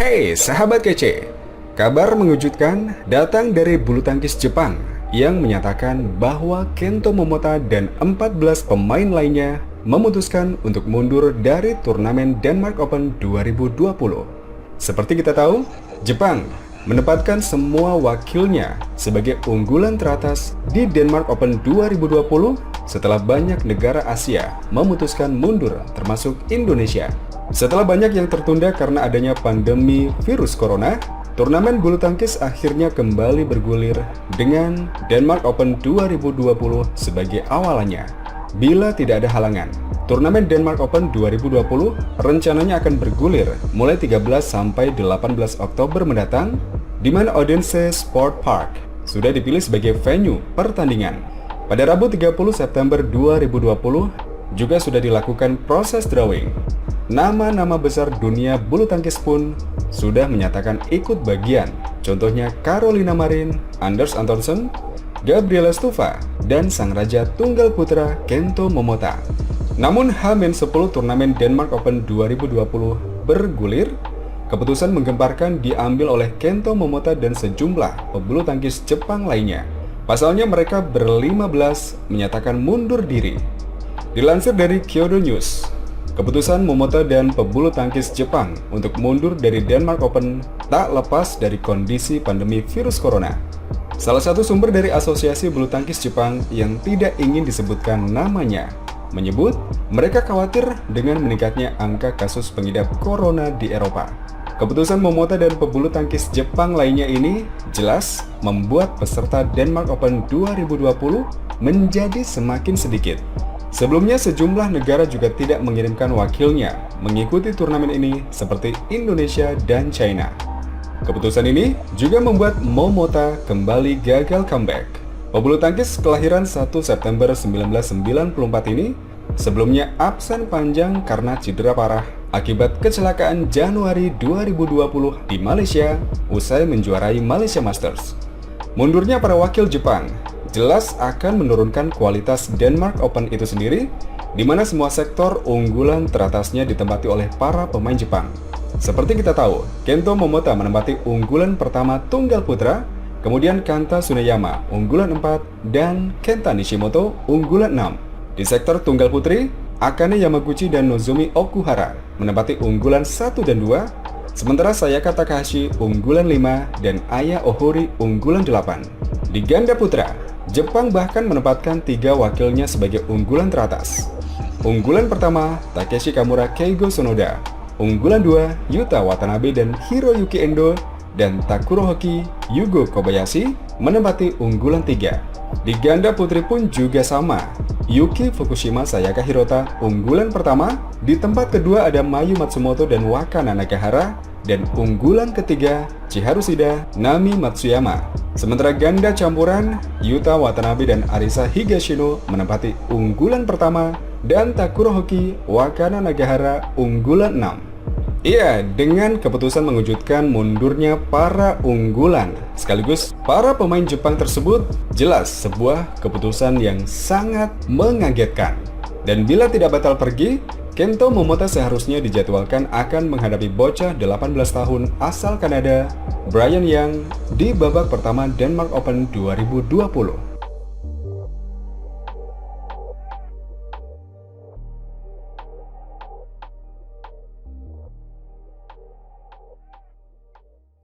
Hey sahabat kece, kabar mengejutkan datang dari bulu tangkis Jepang yang menyatakan bahwa Kento Momota dan 14 pemain lainnya memutuskan untuk mundur dari turnamen Denmark Open 2020. Seperti kita tahu, Jepang menempatkan semua wakilnya sebagai unggulan teratas di Denmark Open 2020 setelah banyak negara Asia memutuskan mundur termasuk Indonesia. Setelah banyak yang tertunda karena adanya pandemi virus corona, turnamen bulu tangkis akhirnya kembali bergulir dengan Denmark Open 2020 sebagai awalannya. Bila tidak ada halangan, turnamen Denmark Open 2020 rencananya akan bergulir mulai 13 sampai 18 Oktober mendatang, di mana Odense Sport Park sudah dipilih sebagai venue pertandingan. Pada Rabu 30 September 2020 juga sudah dilakukan proses drawing. Nama-nama besar dunia bulu tangkis pun sudah menyatakan ikut bagian. Contohnya Carolina Marin, Anders Antonsen, Gabriela Stuva, dan sang raja tunggal putra Kento Momota. Namun H-10 turnamen Denmark Open 2020 bergulir, keputusan menggemparkan diambil oleh Kento Momota dan sejumlah pebulu tangkis Jepang lainnya. Pasalnya mereka ber-15 menyatakan mundur diri. Dilansir dari Kyodo News, keputusan Momota dan pebulu tangkis Jepang untuk mundur dari Denmark Open tak lepas dari kondisi pandemi virus corona. Salah satu sumber dari Asosiasi Bulu Tangkis Jepang yang tidak ingin disebutkan namanya menyebut mereka khawatir dengan meningkatnya angka kasus pengidap corona di Eropa. Keputusan Momota dan pebulu tangkis Jepang lainnya ini jelas membuat peserta Denmark Open 2020 menjadi semakin sedikit. Sebelumnya sejumlah negara juga tidak mengirimkan wakilnya mengikuti turnamen ini seperti Indonesia dan China. Keputusan ini juga membuat Momota kembali gagal comeback. Pebulu tangkis kelahiran 1 September 1994 ini sebelumnya absen panjang karena cedera parah akibat kecelakaan Januari 2020 di Malaysia usai menjuarai Malaysia Masters. Mundurnya para wakil Jepang jelas akan menurunkan kualitas Denmark Open itu sendiri, di mana semua sektor unggulan teratasnya ditempati oleh para pemain Jepang. Seperti kita tahu, Kento Momota menempati unggulan pertama tunggal putra, kemudian Kanta Tsuneyama unggulan 4, dan Kenta Nishimoto unggulan 6. Di sektor tunggal putri, Akane Yamaguchi dan Nozomi Okuhara menempati unggulan 1 dan 2, sementara Sayaka Takahashi unggulan 5 dan Aya Ohori unggulan 8. Di ganda putra, Jepang bahkan menempatkan 3 wakilnya sebagai unggulan teratas. Unggulan pertama, Takeshi Kamura Keigo Sonoda. Unggulan 2, Yuta Watanabe dan Hiroyuki Endo. Dan Takuro Hoki Yugo Kobayashi menempati unggulan 3. Di ganda putri pun juga sama. Yuki Fukushima Sayaka Hirota unggulan pertama. Di tempat kedua ada Mayu Matsumoto dan Wakana Nakahara. Dan unggulan ketiga, Chiharu Shida, Nami Matsuyama. Sementara ganda campuran, Yuta Watanabe dan Arisa Higashino menempati unggulan pertama dan Takuro Hoki Wakana Nagahara unggulan 6. Iya, dengan keputusan mengejutkan mundurnya para unggulan sekaligus para pemain Jepang tersebut, jelas sebuah keputusan yang sangat mengagetkan. Dan bila tidak batal pergi, Kento Momota seharusnya dijadwalkan akan menghadapi bocah 18 tahun asal Kanada, Brian Yang, di babak pertama Denmark Open 2020.